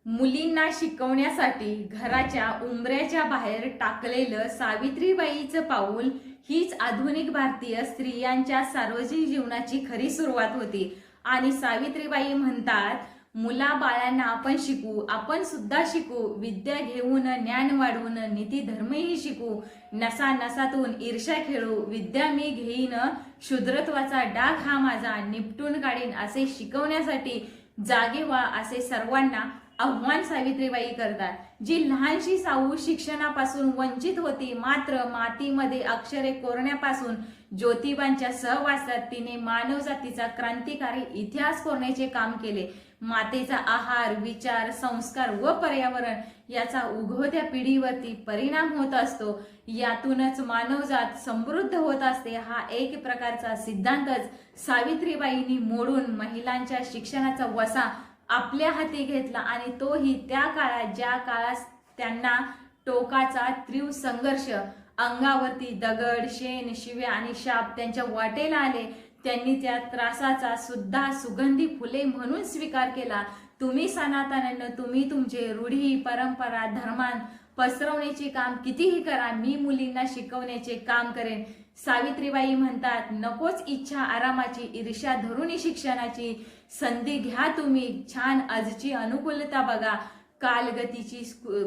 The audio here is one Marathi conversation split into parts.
मुलींना शिकवण्यासाठी घराच्या उंबऱ्याच्या बाहेर टाकलेलं सावित्रीबाईचं पाऊल हीच आधुनिक भारतीय स्त्रियांच्या सार्वजनिक जीवनाची खरी सुरुवात होती। आणि सावित्रीबाई म्हणतात, मुला बाळांना आपण शिकू, आपण सुद्धा शिकू, विद्या घेऊन ज्ञान वाढवून नीती धर्मही शिकू, नसा नसातून ईर्ष्या खेळू, विद्या मी घेईन, शूद्रत्वाचा डाग हा माझा निपटून काढीन असे शिकवण्यासाठी जागे व्हा असे सर्वांना आव्हान सावित्रीबाई करतात। जी लहानशी साऊ शिक्षणापासून वंचित होती, मात्र मातीमध्ये अक्षरे कोरण्यापासून ज्योतिबांच्या सहवासात तिने मानवजातीचा क्रांतिकारी इतिहास कोरण्याचे काम केले। मातेचा आहार, विचार, संस्कार व पर्यावरण याचा उगवत्या पिढीवरती परिणाम होत असतो। यातूनच मानवजात समृद्ध होत असते हा एक प्रकारचा सिद्धांतच सावित्रीबाईंनी मोडून महिलांच्या शिक्षणाचा वसा आपल्या हाती घेतला, आणि तोही त्या काळात ज्या काळात त्यांना टोकाचा तीव्र संघर्ष, अंगावरती दगड, शेण, शिव्या आणि शाप त्यांच्या वाटेला आले। त्यांनी त्या त्रासाचा सुद्धा सुगंधी फुले म्हणून स्वीकार केला। तुम्ही सनातनांना, तुम्ही तुमचे रूढी, परंपरा, धर्मान पसरवण्याचे काम कितीही करा, मी मुलींना शिकवण्याचे काम करेन। सावित्रीबाई म्हणतात, नकोच इच्छा आरामाची, ईर्ष्या धरून शिक्षणाची संधी घ्या तुम्ही, छान आजची अनुकूलता बघा, कालगतीची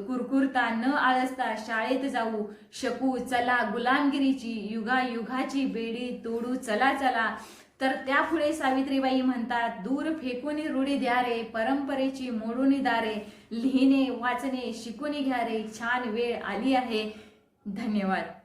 कुरकुरता न आळसता शाळेत जाऊ शकू, चला गुलामगिरीची युगायुगाची बेडी तोडू, चला चला। तर त्यापुढे सावित्रीबाई म्हणतात, दूर फेकून रूढी द्या रे, परंपरेची मोडून दारे, लिहिणे वाचणे शिकून घ्या रे, छान वेळ आली आहे। धन्यवाद।